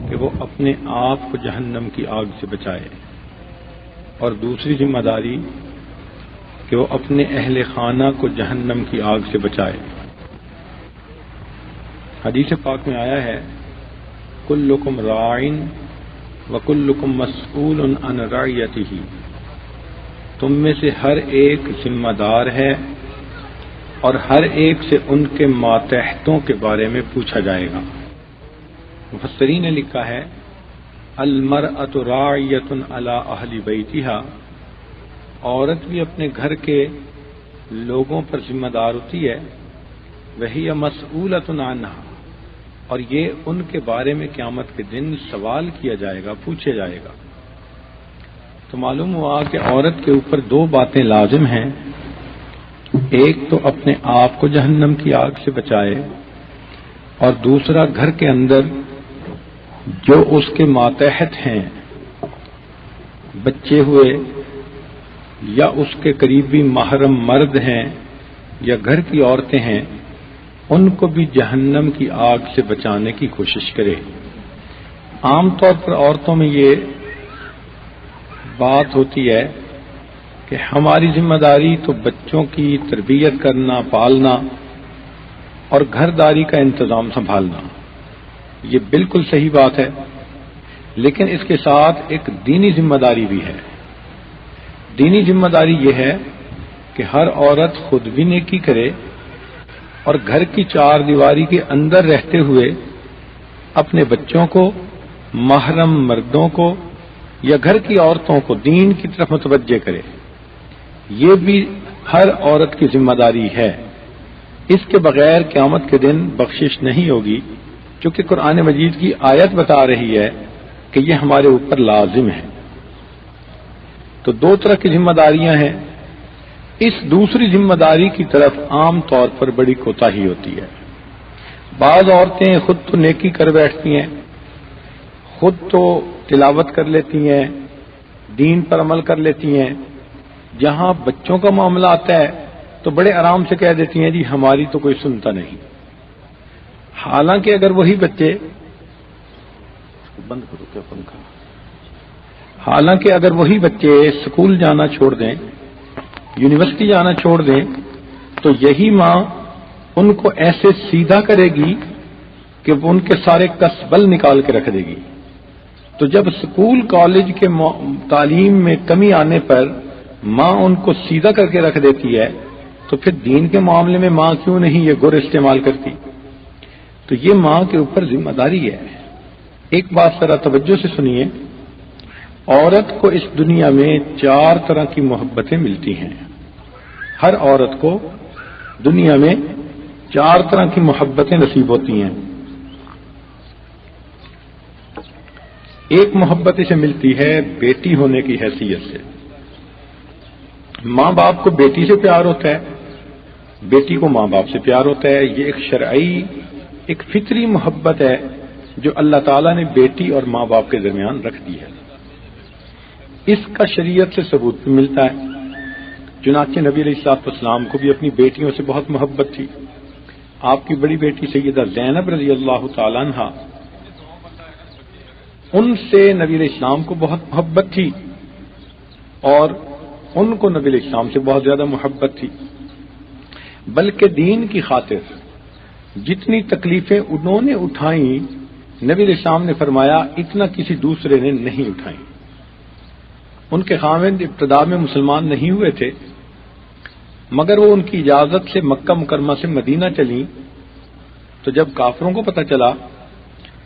کہ وہ اپنے آپ کو جہنم کی آگ سے بچائے، اور دوسری ذمہ داری کہ وہ اپنے اہل خانہ کو جہنم کی آگ سے بچائے۔ حدیث پاک میں آیا ہے کلکم راعٍ وکلکم مسئول عن رعیتہ، تم میں سے ہر ایک ذمہ دار ہے اور ہر ایک سے ان کے ماتحتوں کے بارے میں پوچھا جائے گا۔ مفسرین نے لکھا ہے المرأۃ راعیۃ علی اہل بیتہا، عورت بھی اپنے گھر کے لوگوں پر ذمہ دار ہوتی ہے، وہی مسئولۃ عنہا، اور یہ ان کے بارے میں قیامت کے دن سوال کیا جائے گا، پوچھا جائے گا۔ تو معلوم ہوا کہ عورت کے اوپر دو باتیں لازم ہیں، ایک تو اپنے آپ کو جہنم کی آگ سے بچائے، اور دوسرا گھر کے اندر جو اس کے ماتحت ہیں، بچے ہوئے یا اس کے قریبی محرم مرد ہیں یا گھر کی عورتیں ہیں، ان کو بھی جہنم کی آگ سے بچانے کی کوشش کرے۔ عام طور پر عورتوں میں یہ بات ہوتی ہے کہ ہماری ذمہ داری تو بچوں کی تربیت کرنا، پالنا اور گھر داری کا انتظام سنبھالنا، یہ بالکل صحیح بات ہے، لیکن اس کے ساتھ ایک دینی ذمہ داری بھی ہے۔ دینی ذمہ داری یہ ہے کہ ہر عورت خود بھی نیکی کرے اور گھر کی چار دیواری کے اندر رہتے ہوئے اپنے بچوں کو، محرم مردوں کو یا گھر کی عورتوں کو دین کی طرف متوجہ کرے۔ یہ بھی ہر عورت کی ذمہ داری ہے، اس کے بغیر قیامت کے دن بخشش نہیں ہوگی، چونکہ قرآن مجید کی آیت بتا رہی ہے کہ یہ ہمارے اوپر لازم ہے۔ تو دو طرح کی ذمہ داریاں ہیں، اس دوسری ذمہ داری کی طرف عام طور پر بڑی کوتاہی ہوتی ہے۔ بعض عورتیں خود تو نیکی کر بیٹھتی ہیں، خود تو تلاوت کر لیتی ہیں، دین پر عمل کر لیتی ہیں، جہاں بچوں کا معاملہ آتا ہے تو بڑے آرام سے کہہ دیتی ہیں جی ہماری تو کوئی سنتا نہیں۔ حالانکہ اگر وہی بچے بند کرو کیا پنکھا، حالانکہ اگر وہی بچے اسکول جانا چھوڑ دیں، یونیورسٹی جانا چھوڑ دیں، تو یہی ماں ان کو ایسے سیدھا کرے گی کہ وہ ان کے سارے کسبل نکال کے رکھ دے گی۔ تو جب اسکول کالج کے تعلیم میں کمی آنے پر ماں ان کو سیدھا کر کے رکھ دیتی ہے، تو پھر دین کے معاملے میں ماں کیوں نہیں یہ گر استعمال کرتی؟ تو یہ ماں کے اوپر ذمہ داری ہے۔ ایک بات ذرا توجہ سے سنیے، عورت کو اس دنیا میں چار طرح کی محبتیں ملتی ہیں۔ ہر عورت کو دنیا میں چار طرح کی محبتیں نصیب ہوتی ہیں۔ ایک محبت اسے ملتی ہے بیٹی ہونے کی حیثیت سے، ماں باپ کو بیٹی سے پیار ہوتا ہے، بیٹی کو ماں باپ سے پیار ہوتا ہے۔ یہ ایک شرعی، ایک فطری محبت ہے جو اللہ تعالیٰ نے بیٹی اور ماں باپ کے درمیان رکھ دی ہے۔ اس کا شریعت سے ثبوت بھی ملتا ہے، چنانچہ نبی علیہ الصلوۃ والسلام کو بھی اپنی بیٹیوں سے بہت محبت تھی۔ آپ کی بڑی بیٹی سیدہ زینب رضی اللہ تعالیٰ عنہا، ان سے نبی علیہ السلام کو بہت محبت تھی، اور ان کو نبی علیہ السلام سے بہت زیادہ محبت تھی، بلکہ دین کی خاطر جتنی تکلیفیں انہوں نے اٹھائیں، نبی علیہ السلام نے فرمایا اتنا کسی دوسرے نے نہیں اٹھائیں۔ ان کے خاوند ابتدا میں مسلمان نہیں ہوئے تھے، مگر وہ ان کی اجازت سے مکہ مکرمہ سے مدینہ چلیں، تو جب کافروں کو پتہ چلا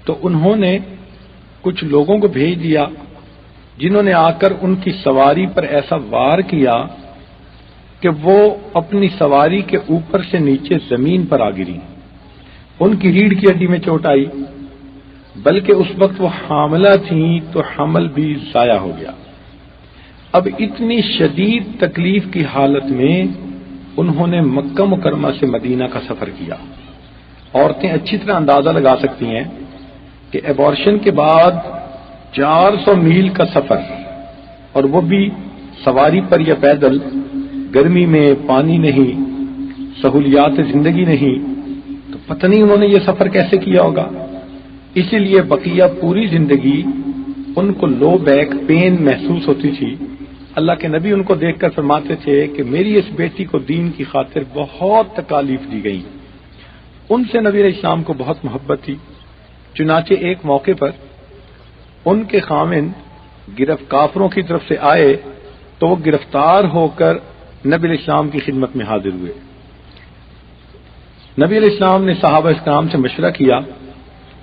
تو انہوں نے کچھ لوگوں کو بھیج دیا جنہوں نے آ کر ان کی سواری پر ایسا وار کیا کہ وہ اپنی سواری کے اوپر سے نیچے زمین پر آ گری، ان کی ریڑھ کی ہڈی میں چوٹ آئی، بلکہ اس وقت وہ حاملہ تھیں تو حمل بھی ضائع ہو گیا۔ اب اتنی شدید تکلیف کی حالت میں انہوں نے مکہ مکرمہ سے مدینہ کا سفر کیا۔ عورتیں اچھی طرح اندازہ لگا سکتی ہیں کہ ایبارشن کے بعد 400 میل کا سفر، اور وہ بھی سواری پر یا پیدل، گرمی میں پانی نہیں، سہولیات زندگی نہیں، تو پتہ نہیں انہوں نے یہ سفر کیسے کیا ہوگا۔ اسی لیے بقیہ پوری زندگی ان کو لو بیک پین محسوس ہوتی تھی. اللہ کے نبی ان کو دیکھ کر فرماتے تھے کہ میری اس بیٹی کو دین کی خاطر بہت تکالیف دی گئی. ان سے نبی علیہ السلام کو بہت محبت تھی. چنانچہ ایک موقع پر ان کے خامند کافروں کی طرف سے آئے تو وہ گرفتار ہو کر نبی علیہ السلام کی خدمت میں حاضر ہوئے. نبی علیہ السلام نے صحابہ کرام سے مشورہ کیا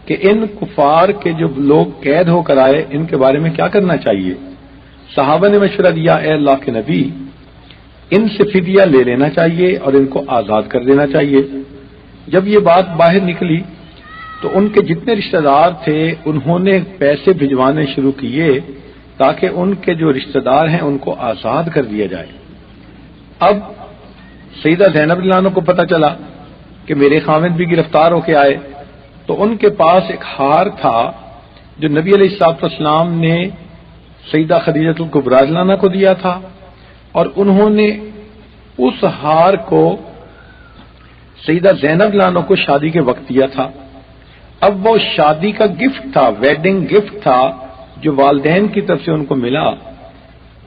کہ ان کفار کے جو لوگ قید ہو کر آئے ان کے بارے میں کیا کرنا چاہیے. صحابہ نے مشورہ دیا اے اللہ کے نبی ان سے فدیہ لے لینا چاہیے اور ان کو آزاد کر دینا چاہیے. جب یہ بات باہر نکلی تو ان کے جتنے رشتہ دار تھے انہوں نے پیسے بھجوانے شروع کیے تاکہ ان کے جو رشتہ دار ہیں ان کو آزاد کر دیا جائے. اب سیدہ زینب رضی اللہ عنہا کو پتہ چلا کہ میرے خامد بھی گرفتار ہو کے آئے تو ان کے پاس ایک ہار تھا جو نبی علیہ السلام نے سیدہ خدیجہ الکبریٰ رضی اللہ عنہا کو دیا تھا اور انہوں نے اس ہار کو سیدہ زینب رضی اللہ عنہا کو شادی کے وقت دیا تھا. اب وہ شادی کا گفٹ تھا، ویڈنگ گفٹ تھا جو والدین کی طرف سے ان کو ملا.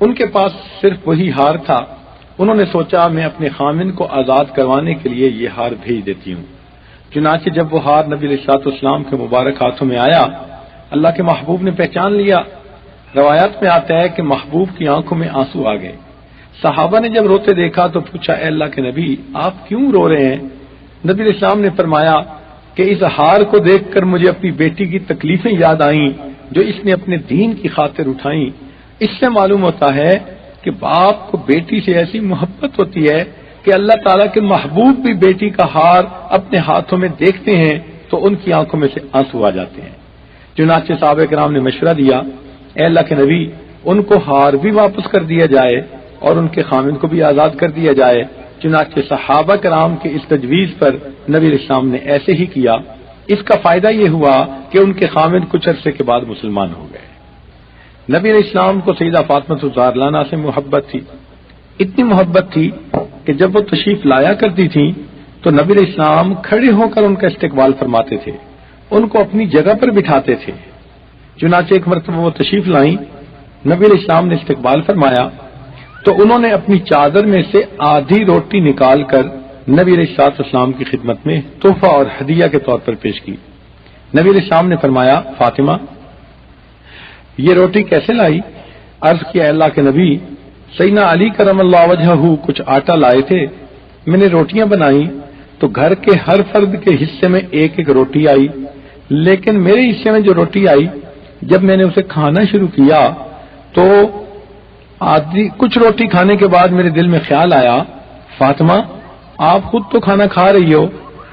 ان کے پاس صرف وہی ہار تھا. انہوں نے سوچا میں اپنے خامند کو آزاد کروانے کے لیے یہ ہار بھیج دیتی ہوں. چنانچہ جب وہ ہار نبی علیہ السلام کے مبارک ہاتھوں میں آیا اللہ کے محبوب نے پہچان لیا. روایات میں آتا ہے کہ محبوب کی آنکھوں میں آنسو آ گئے. صحابہ نے جب روتے دیکھا تو پوچھا اے اللہ کے نبی آپ کیوں رو رہے ہیں؟ نبی علیہ السلام نے فرمایا کہ اس ہار کو دیکھ کر مجھے اپنی بیٹی کی تکلیفیں یاد آئیں جو اس نے اپنے دین کی خاطر اٹھائیں. اس سے معلوم ہوتا ہے کہ باپ کو بیٹی سے ایسی محبت ہوتی ہے کہ اللہ تعالیٰ کے محبوب بھی بیٹی کا ہار اپنے ہاتھوں میں دیکھتے ہیں تو ان کی آنکھوں میں سے آنسو آ جاتے ہیں. چنانچہ صحابہ کرام نے مشورہ دیا اے اللہ کے نبی ان کو ہار بھی واپس کر دیا جائے اور ان کے خامند کو بھی آزاد کر دیا جائے. چنانچہ صحابہ کرام کے اس تجویز پر نبی علیہ السلام نے ایسے ہی کیا. اس کا فائدہ یہ ہوا کہ ان کے خامند کچھ عرصے کے بعد مسلمان ہو گئے. نبی علیہ السلام کو سیدہ فاطمہ الزہرا رضی اللہ عنہا سے محبت تھی. اتنی محبت تھی کہ جب وہ تشریف لایا کرتی تھیں تو نبی علیہ السلام کھڑے ہو کر ان کا استقبال فرماتے تھے، ان کو اپنی جگہ پر بٹھاتے تھے. چنانچہ ایک مرتبہ وہ تشریف لائیں، نبی علیہ السلام نے استقبال فرمایا تو انہوں نے اپنی چادر میں سے آدھی روٹی نکال کر نبی علیہ السلام کی خدمت میں تحفہ اور ہدیہ کے طور پر پیش کی. نبی علیہ السلام نے فرمایا فاطمہ یہ روٹی کیسے لائی؟ عرض کیا اللہ کے نبی سیدنا علی کرم اللہ وجہہ کچھ آٹا لائے تھے، میں نے روٹیاں بنائی تو گھر کے ہر فرد کے حصے میں ایک ایک روٹی آئی، لیکن میرے حصے میں جو روٹی آئی جب میں نے اسے کھانا شروع کیا تو کچھ روٹی کھانے کے بعد میرے دل میں خیال آیا فاطمہ آپ خود تو کھانا کھا رہی ہو،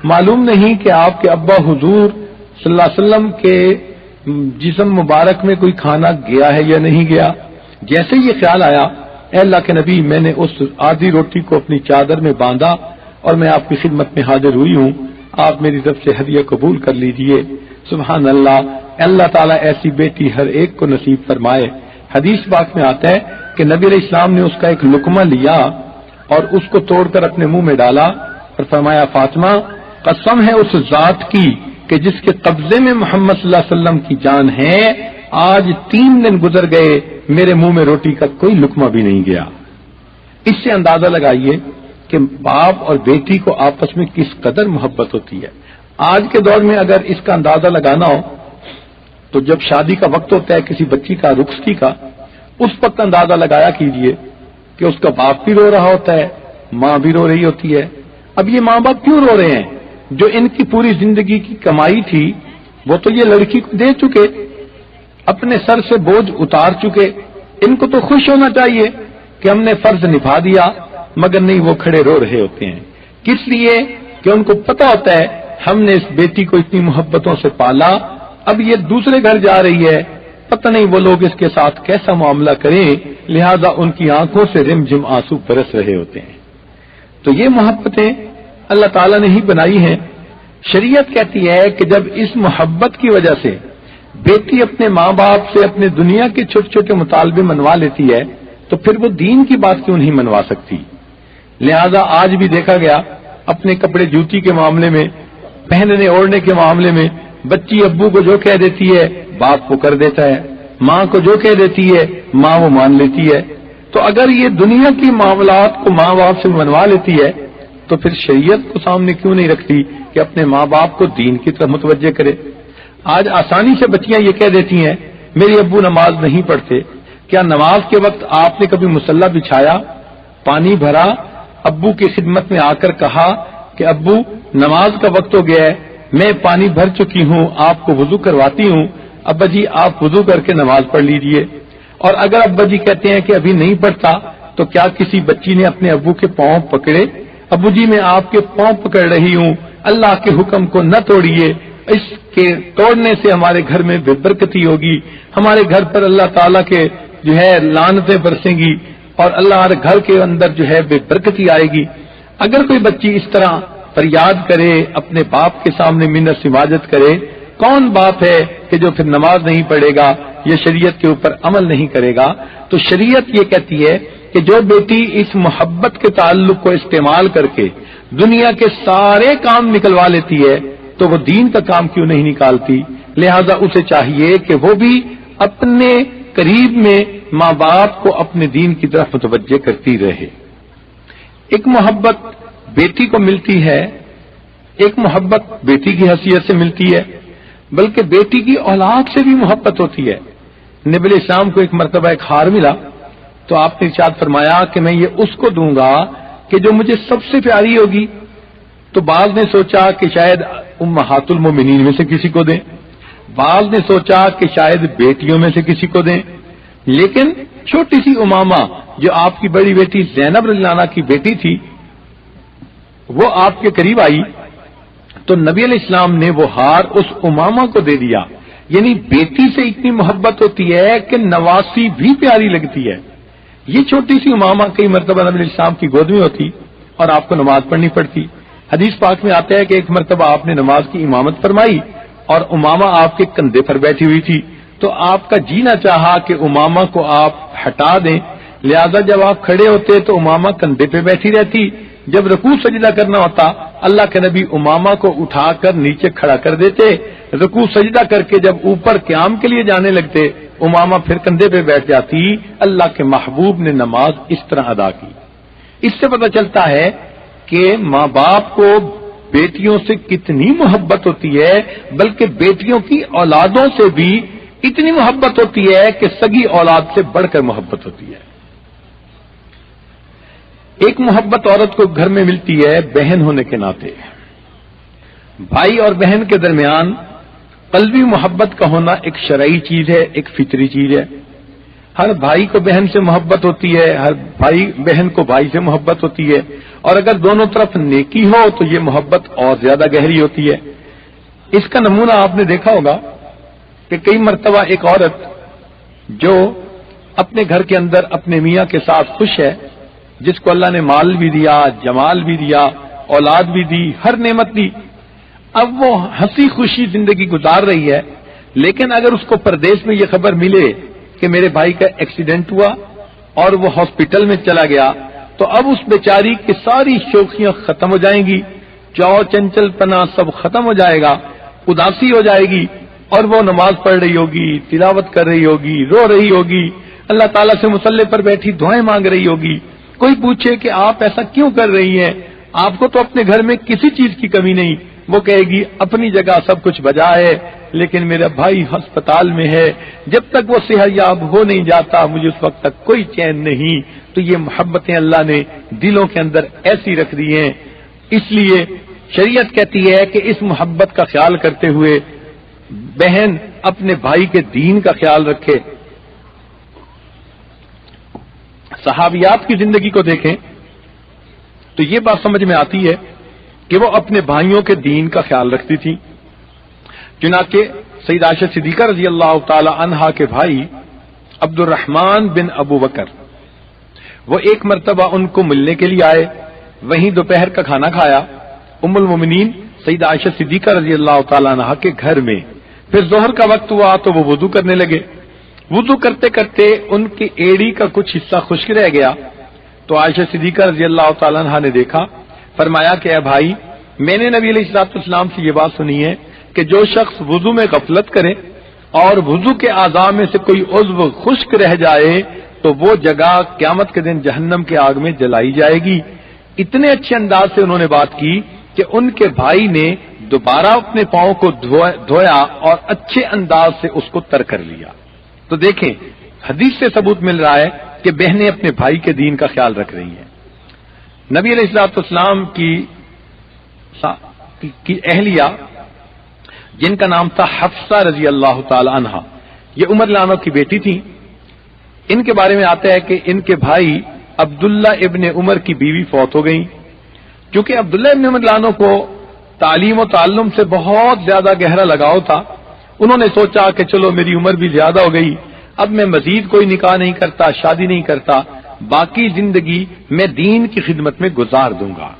معلوم نہیں کہ آپ کے ابا حضور صلی اللہ علیہ وسلم کے جسم مبارک میں کوئی کھانا گیا ہے یا نہیں گیا. جیسے یہ خیال آیا اے اللہ کے نبی میں نے اس آدھی روٹی کو اپنی چادر میں باندھا اور میں آپ کی خدمت میں حاضر ہوئی ہوں، آپ میری طرف سے ہدیہ قبول کر لیجئے. سبحان اللہ، اللہ تعالیٰ ایسی بیٹی ہر ایک کو نصیب فرمائے. حدیث پاک میں آتا ہے کہ نبی علیہ السلام نے اس کا ایک لقمہ لیا اور اس کو توڑ کر اپنے منہ میں ڈالا اور فرمایا فاطمہ قسم ہے اس ذات کی کہ جس کے قبضے میں محمد صلی اللہ علیہ وسلم کی جان ہے آج 3 دن گزر گئے میرے منہ میں روٹی کا کوئی لقمہ بھی نہیں گیا. اس سے اندازہ لگائیے کہ باپ اور بیٹی کو آپس میں کس قدر محبت ہوتی ہے. آج کے دور میں اگر اس کا اندازہ لگانا ہو تو جب شادی کا وقت ہوتا ہے کسی بچی کا رخصتی کا اس وقت اندازہ لگایا کیجئے کہ اس کا باپ بھی رو رہا ہوتا ہے، ماں بھی رو رہی ہوتی ہے. اب یہ ماں باپ کیوں رو رہے ہیں؟ جو ان کی پوری زندگی کی کمائی تھی وہ تو یہ لڑکی کو دے چکے، اپنے سر سے بوجھ اتار چکے. ان کو تو خوش ہونا چاہیے کہ ہم نے فرض نبھا دیا، مگر نہیں وہ کھڑے رو رہے ہوتے ہیں. کس لیے؟ کہ ان کو پتہ ہوتا ہے ہم نے اس بیٹی کو اتنی محبتوں سے پالا، اب یہ دوسرے گھر جا رہی ہے، پتہ نہیں وہ لوگ اس کے ساتھ کیسا معاملہ کریں، لہذا ان کی آنکھوں سے رم جم آنسو برس رہے ہوتے ہیں. تو یہ محبتیں اللہ تعالیٰ نے ہی بنائی ہیں. شریعت کہتی ہے کہ جب اس محبت کی وجہ سے بیٹی اپنے ماں باپ سے اپنے دنیا کے چھوٹے چھوٹے مطالبے منوا لیتی ہے تو پھر وہ دین کی بات کیوں نہیں منوا سکتی. لہذا آج بھی دیکھا گیا اپنے کپڑے جوتی کے معاملے میں، پہننے اوڑھنے کے معاملے میں بچی ابو کو جو کہہ دیتی ہے باپ کو کر دیتا ہے، ماں کو جو کہہ دیتی ہے ماں وہ مان لیتی ہے۔ تو اگر یہ دنیا کی معاملات کو ماں باپ سے منوا لیتی ہے تو پھر شریعت کو سامنے کیوں نہیں رکھتی کہ اپنے ماں باپ کو دین کی طرف متوجہ کرے؟ آج آسانی سے بچیاں یہ کہہ دیتی ہیں میرے ابو نماز نہیں پڑھتے۔ کیا نماز کے وقت آپ نے کبھی مصلی بچھایا، پانی بھرا، ابو کی خدمت میں آ کر کہا کہ ابو نماز کا وقت ہو گیا ہے، میں پانی بھر چکی ہوں، آپ کو وضو کرواتی ہوں، ابا جی آپ وضو کر کے نماز پڑھ لیجئے؟ اور اگر ابا جی کہتے ہیں کہ ابھی نہیں پڑھتا تو کیا کسی بچی نے اپنے ابو کے پاؤں پکڑے؟ ابو جی میں آپ کے پاؤں پکڑ رہی ہوں، اللہ کے حکم کو نہ توڑیے، اس کے توڑنے سے ہمارے گھر میں بے برکتی ہوگی، ہمارے گھر پر اللہ تعالیٰ کے جو ہے لعنتیں برسیں گی اور اللہ ہر گھر کے اندر جو ہے بے برکتی آئے گی۔ اگر کوئی بچی اس طرح فریاد کرے، اپنے باپ کے سامنے منت سماجت کرے، کون باپ ہے کہ جو پھر نماز نہیں پڑھے گا یا شریعت کے اوپر عمل نہیں کرے گا؟ تو شریعت یہ کہتی ہے کہ جو بیٹی اس محبت کے تعلق کو استعمال کر کے دنیا کے سارے کام نکلوا لیتی ہے تو وہ دین کا کام کیوں نہیں نکالتی؟ لہذا اسے چاہیے کہ وہ بھی اپنے قریب میں ماں باپ کو اپنے دین کی طرف متوجہ کرتی رہے۔ ایک محبت بیٹی کو ملتی ہے، ایک محبت بیٹی کی حیثیت سے ملتی ہے، بلکہ بیٹی کی اولاد سے بھی محبت ہوتی ہے۔ نبی علیہ السلام کو ایک مرتبہ ایک ہار ملا تو آپ نے ارشاد فرمایا کہ میں یہ اس کو دوں گا کہ جو مجھے سب سے پیاری ہوگی۔ تو بعض نے سوچا کہ شاید امہات المومنین میں سے کسی کو دیں، بعض نے سوچا کہ شاید بیٹیوں میں سے کسی کو دیں، لیکن چھوٹی سی امامہ جو آپ کی بڑی بیٹی زینب رضی اللہ عنہا کی بیٹی تھی وہ آپ کے قریب آئی تو نبی علیہ السلام نے وہ ہار اس امامہ کو دے دیا۔ یعنی بیٹی سے اتنی محبت ہوتی ہے کہ نواسی بھی پیاری لگتی ہے۔ یہ چھوٹی سی امامہ کئی مرتبہ نبی علیہ السلام کی گود میں ہوتی اور آپ کو نماز پڑھنی پڑتی۔ حدیث پاک میں آتا ہے کہ ایک مرتبہ آپ نے نماز کی امامت فرمائی اور امامہ آپ کے کندھے پر بیٹھی ہوئی تھی تو آپ کا جی نہ چاہا کہ امامہ کو آپ ہٹا دیں، لہذا جب آپ کھڑے ہوتے تو امامہ کندھے پہ بیٹھی رہتی، جب رکوع سجدہ کرنا ہوتا اللہ کے نبی امامہ کو اٹھا کر نیچے کھڑا کر دیتے، رکوع سجدہ کر کے جب اوپر قیام کے لیے جانے لگتے امامہ پھر کندھے پہ بیٹھ جاتی۔ اللہ کے محبوب نے نماز اس طرح ادا کی۔ اس سے پتہ چلتا ہے کہ ماں باپ کو بیٹیوں سے کتنی محبت ہوتی ہے، بلکہ بیٹیوں کی اولادوں سے بھی اتنی محبت ہوتی ہے کہ سگی اولاد سے بڑھ کر محبت ہوتی ہے۔ ایک محبت عورت کو گھر میں ملتی ہے بہن ہونے کے ناطے۔ بھائی اور بہن کے درمیان قلبی محبت کا ہونا ایک شرعی چیز ہے، ایک فطری چیز ہے۔ ہر بھائی کو بہن سے محبت ہوتی ہے، ہر بھائی بہن کو بھائی سے محبت ہوتی ہے، اور اگر دونوں طرف نیکی ہو تو یہ محبت اور زیادہ گہری ہوتی ہے۔ اس کا نمونہ آپ نے دیکھا ہوگا کہ کئی مرتبہ ایک عورت جو اپنے گھر کے اندر اپنے میاں کے ساتھ خوش ہے، جس کو اللہ نے مال بھی دیا، جمال بھی دیا، اولاد بھی دی، ہر نعمت دی، اب وہ ہنسی خوشی زندگی گزار رہی ہے، لیکن اگر اس کو پردیس میں یہ خبر ملے کہ میرے بھائی کا ایکسیڈنٹ ہوا اور وہ ہاسپٹل میں چلا گیا تو اب اس بیچاری کی ساری شوخیاں ختم ہو جائیں گی، چاو چنچل پنا سب ختم ہو جائے گا، اداسی ہو جائے گی، اور وہ نماز پڑھ رہی ہوگی، تلاوت کر رہی ہوگی، رو رہی ہوگی، اللہ تعالیٰ سے مصلی پر بیٹھی دعائیں مانگ رہی ہوگی۔ کوئی پوچھے کہ آپ ایسا کیوں کر رہی ہیں، آپ کو تو اپنے گھر میں کسی چیز کی کمی نہیں، وہ کہے گی اپنی جگہ سب کچھ بجا ہے لیکن میرا بھائی ہسپتال میں ہے، جب تک وہ صحت یاب ہو نہیں جاتا مجھے اس وقت تک کوئی چین نہیں۔ تو یہ محبتیں اللہ نے دلوں کے اندر ایسی رکھ دی ہیں، اس لیے شریعت کہتی ہے کہ اس محبت کا خیال کرتے ہوئے بہن اپنے بھائی کے دین کا خیال رکھے۔ صحابیات کی زندگی کو دیکھیں تو یہ بات سمجھ میں آتی ہے کہ وہ اپنے بھائیوں کے دین کا خیال رکھتی تھی۔ چنانچہ سیدہ عائشہ صدیقہ رضی اللہ تعالی عنہا کے بھائی عبد الرحمن بن ابو بکر وہ ایک مرتبہ ان کو ملنے کے لیے آئے، وہیں دوپہر کا کھانا کھایا ام المومنین سیدہ عائشہ صدیقہ رضی اللہ تعالی عنہا کے گھر میں۔ پھر ظہر کا وقت ہوا تو وہ وضو کرنے لگے، وضو کرتے کرتے ان کی ایڑی کا کچھ حصہ خشک رہ گیا تو عائشہ صدیقہ رضی اللہ تعالی عنہا نے دیکھا، فرمایا کہ اے بھائی، میں نے نبی علیہ الصلوۃ والسلام سے یہ بات سنی ہے کہ جو شخص وضو میں غفلت کرے اور وضو کے اعضاء میں سے کوئی عضو خشک رہ جائے تو وہ جگہ قیامت کے دن جہنم کے آگ میں جلائی جائے گی۔ اتنے اچھے انداز سے انہوں نے بات کی کہ ان کے بھائی نے دوبارہ اپنے پاؤں کو دھویا اور اچھے انداز سے اس کو تر کر لیا۔ تو دیکھیں حدیث سے ثبوت مل رہا ہے کہ بہنیں اپنے بھائی کے دین کا خیال رکھ رہی ہیں۔ نبی علیہ الصلوۃ والسلام کی اہلیہ جن کا نام تھا حفصہ رضی اللہ تعالی عنہا، یہ عمر رضی اللہ عنہ کی بیٹی تھی۔ ان کے بارے میں آتا ہے کہ ان کے بھائی عبداللہ ابن عمر کی بیوی فوت ہو گئی۔ کیونکہ عبداللہ ابن عمر رضی اللہ عنہ کو تعلیم و تعلم سے بہت زیادہ گہرا لگاؤ تھا، انہوں نے سوچا کہ چلو میری عمر بھی زیادہ ہو گئی، اب میں مزید کوئی نکاح نہیں کرتا، شادی نہیں کرتا، باقی زندگی میں دین کی خدمت میں گزار دوں گا۔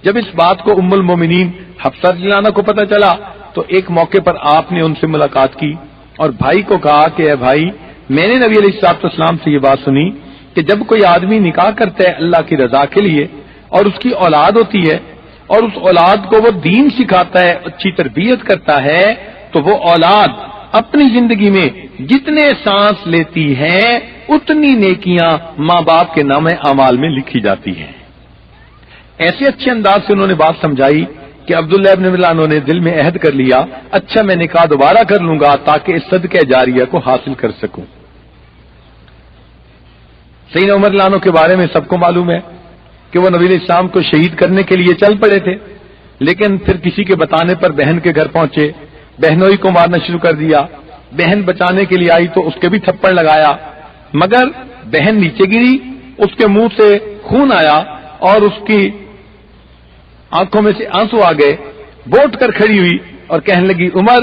جب اس بات کو ام المومنین حفصہ رضی اللہ عنہ کو پتہ چلا تو ایک موقع پر آپ نے ان سے ملاقات کی اور بھائی کو کہا کہ اے بھائی، میں نے نبی علیہ الصلوۃ والسلام سے یہ بات سنی کہ جب کوئی آدمی نکاح کرتا ہے اللہ کی رضا کے لیے اور اس کی اولاد ہوتی ہے اور اس اولاد کو وہ دین سکھاتا ہے، اچھی تربیت کرتا ہے، تو وہ اولاد اپنی زندگی میں جتنے سانس لیتی ہے اتنی نیکیاں ماں باپ کے نام اعمال میں لکھی جاتی ہیں۔ ایسے اچھے انداز سے انہوں نے بات سمجھائی کہ عبداللہ ابن عمر نے دل میں عہد کر لیا، اچھا میں نکاح دوبارہ کر لوں گا تاکہ اس صدقہ جاریہ کو حاصل کر سکوں۔ سیدنا عمر رضی اللہ عنہ کے بارے میں سب کو معلوم ہے کہ وہ نبی علیہ السلام کو شہید کرنے کے لیے چل پڑے تھے، لیکن پھر کسی کے بتانے پر بہن کے گھر پہنچے، بہنوئی کو مارنا شروع کر دیا، بہن بچانے کے لیے آئی تو اس کے بھی تھپڑ لگایا، مگر بہن نیچے گری، اس کے منہ سے خون آیا اور اس کی آنکھوں میں سے آنسو آ گئے، بوٹ کر کھڑی ہوئی اور کہنے لگی، عمر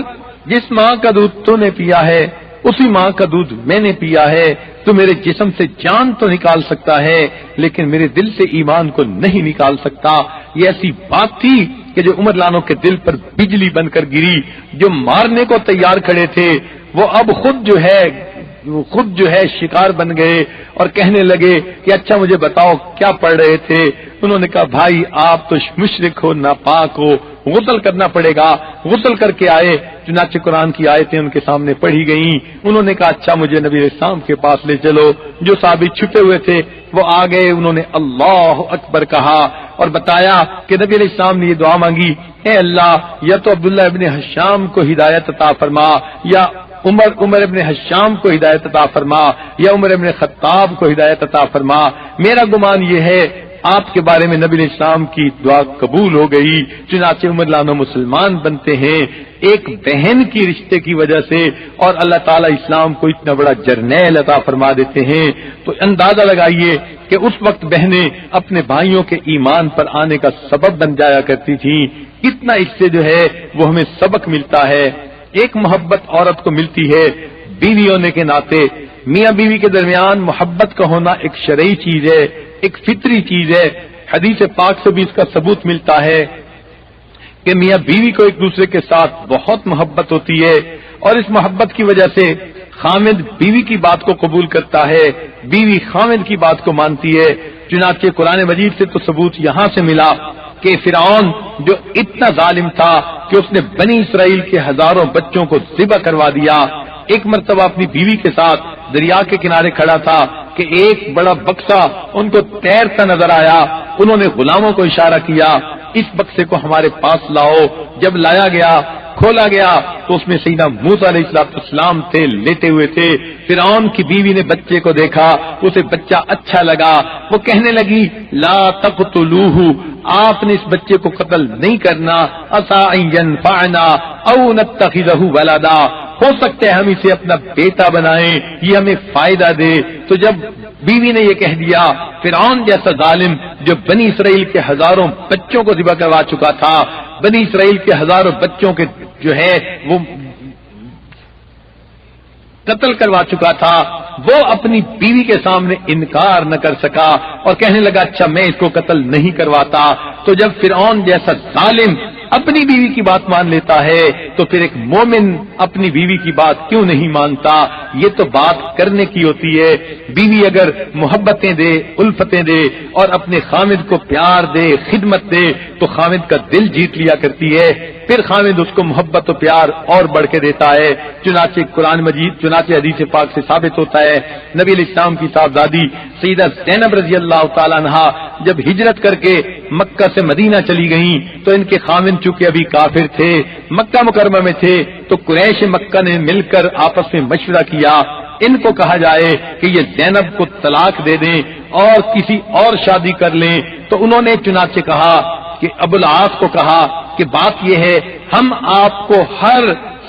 جس ماں کا دودھ تو نے پیا ہے اسی ماں کا دودھ میں نے پیا ہے، تو میرے جسم سے جان تو نکال سکتا ہے لیکن میرے دل سے ایمان کو نہیں نکال سکتا۔ یہ ایسی بات تھی کہ جو عمر رضی اللہ عنہ کے دل پر بجلی بن کر گری، جو مارنے کو تیار کھڑے تھے وہ اب خود جو ہے شکار بن گئے اور کہنے لگے کہ اچھا مجھے بتاؤ کیا پڑھ رہے تھے؟ انہوں نے کہا بھائی آپ تو مشرک ہو، ناپاک ہو، غسل کرنا پڑے گا۔ غسل کر کے آئے، چنانچہ قرآن کی آیتیں ان کے سامنے پڑھی گئیں۔ انہوں نے کہا اچھا مجھے نبی علیہ السلام کے پاس لے چلو۔ جو صحابی چھپے ہوئے تھے وہ آ گئے، انہوں نے اللہ اکبر کہا اور بتایا کہ نبی علیہ السلام نے یہ دعا مانگی، اے اللہ یا تو عبداللہ ابن حشام کو ہدایت عطا فرما، یا عمر ابن حشام کو ہدایت عطا فرما، یا عمر ابن خطاب کو ہدایت عطا فرما۔ میرا گمان یہ ہے آپ کے بارے میں نبی علیہ السلام کی دعا قبول ہو گئی، چنانچہ عمر رضی اللہ عنہ مسلمان بنتے ہیں ایک بہن کی رشتے کی وجہ سے، اور اللہ تعالیٰ اسلام کو اتنا بڑا جرنیل عطا فرما دیتے ہیں۔ تو اندازہ لگائیے کہ اس وقت بہنیں اپنے بھائیوں کے ایمان پر آنے کا سبب بن جایا کرتی تھیں، کتنا اس سے جو ہے وہ ہمیں سبق ملتا ہے۔ ایک محبت عورت کو ملتی ہے بیوی ہونے کے ناطے، میاں بیوی کے درمیان محبت کا ہونا ایک شرعی چیز ہے، ایک فطری چیز ہے۔ حدیث پاک سے بھی اس کا ثبوت ملتا ہے کہ میاں بیوی کو ایک دوسرے کے ساتھ بہت محبت ہوتی ہے، اور اس محبت کی وجہ سے خامد بیوی کی بات کو قبول کرتا ہے، بیوی خامد کی بات کو مانتی ہے۔ چنانچہ قرآن مجید سے تو ثبوت یہاں سے ملا کہ فرعون جو اتنا ظالم تھا کہ اس نے بنی اسرائیل کے ہزاروں بچوں کو ذبح کروا دیا، ایک مرتبہ اپنی بیوی کے ساتھ دریا کے کنارے کھڑا تھا کہ ایک بڑا بکسا ان کو تیرتا نظر آیا، انہوں نے غلاموں کو اشارہ کیا اس بکسے کو ہمارے پاس لاؤ۔ جب لایا گیا، کھولا گیا تو اس میں سیدنا موسیٰ علیہ السلام تھے، لیٹے ہوئے تھے۔ فرعون کی بیوی نے بچے کو دیکھا، اسے بچہ اچھا لگا، وہ کہنے لگی لا تقتلوہ، آپ نے اس بچے کو قتل نہیں کرنا، عسیٰ ان ینفعنا او نتخذہ ولدا، ہو سکتا ہے ہم اسے اپنا بیٹا بنائیں، یہ ہمیں فائدہ دے۔ تو جب بیوی نے یہ کہہ دیا، فرعون جیسا ظالم جو بنی اسرائیل کے ہزاروں بچوں کو ذبح کروا چکا تھا، بنی اسرائیل کے ہزاروں بچوں کے جو ہے وہ قتل کروا چکا تھا، وہ اپنی بیوی کے سامنے انکار نہ کر سکا اور کہنے لگا اچھا میں اس کو قتل نہیں کرواتا۔ تو جب فرعون جیسا ظالم اپنی بیوی کی بات مان لیتا ہے تو پھر ایک مومن اپنی بیوی کی بات کیوں نہیں مانتا؟ یہ تو بات کرنے کی ہوتی ہے۔ بیوی اگر محبتیں دے، الفتیں دے اور اپنے خامد کو پیار دے، خدمت دے تو خامد کا دل جیت لیا کرتی ہے، پھر خامد اس کو محبت و پیار اور بڑھ کے دیتا ہے۔ چنانچہ قرآن مجید، چنانچہ حدیث پاک سے ثابت ہوتا ہے، نبی علیہ السلام کی صاحبزادی سیدہ زینب رضی اللہ تعالیٰ عنہا جب ہجرت کر کے مکہ سے مدینہ چلی گئیں تو ان کے خامد چونکہ ابھی کافر تھے، مکہ مکرمہ میں تھے، تو قریش مکہ نے مل کر آپس میں مشورہ کیا ان کو کہا جائے کہ یہ زینب کو طلاق دے دیں اور کسی اور شادی کر لیں، تو انہوں نے چنانچہ کہا کہ ابو العاص کو کہا کہ بات یہ ہے، ہم آپ کو ہر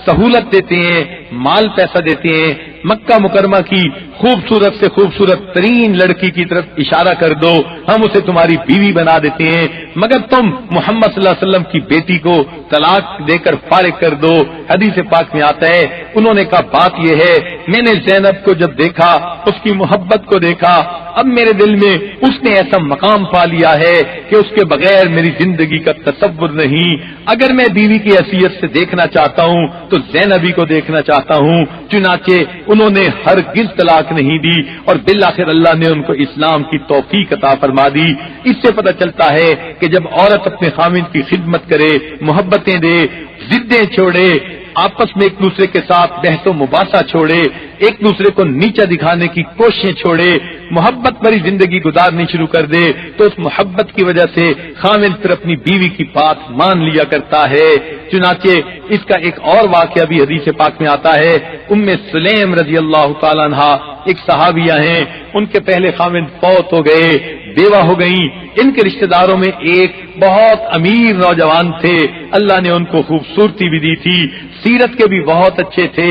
سہولت دیتے ہیں، مال پیسہ دیتے ہیں، مکہ مکرمہ کی خوبصورت سے خوبصورت ترین لڑکی کی طرف اشارہ کر دو، ہم اسے تمہاری بیوی بنا دیتے ہیں، مگر تم محمد صلی اللہ علیہ وسلم کی بیٹی کو طلاق دے کر فارغ کر دو۔ حدیث پاک میں آتا ہے، انہوں نے کہا بات یہ ہے، میں نے زینب کو جب دیکھا، اس کی محبت کو دیکھا، اب میرے دل میں اس نے ایسا مقام پا لیا ہے کہ اس کے بغیر میری زندگی کا تصور نہیں۔ اگر میں بیوی کی حیثیت سے دیکھنا چاہتا ہوں تو زینبی کو دیکھنا چاہتا ہوں۔ چنانچہ انہوں نے ہرگز طلاق نہیں دی اور بالآخر اللہ نے ان کو اسلام کی توفیق عطا فرما دی۔ اس سے پتہ چلتا ہے کہ جب عورت اپنے خامد کی خدمت کرے، محبتیں دے، ضدیں چھوڑے، آپس میں ایک دوسرے کے ساتھ بحث و مباحثہ چھوڑے، ایک دوسرے کو نیچا دکھانے کی کوششیں چھوڑے، محبت بھری زندگی گزارنی شروع کر دے تو اس محبت کی وجہ سے خامد پھر اپنی بیوی کی بات مان لیا کرتا ہے۔ چنانچہ اس کا ایک اور واقعہ بھی حدیث پاک میں آتا ہے، ام سلیم رضی اللہ تعالیٰ عنہا ایک صحابیہ ہیں، ان کے پہلے خامد فوت ہو گئے، بیوہ ہو گئیں، ان کے رشتہ داروں میں ایک بہت امیر نوجوان تھے، اللہ نے ان کو خوبصورتی بھی دی تھی، سیرت کے بھی بہت اچھے تھے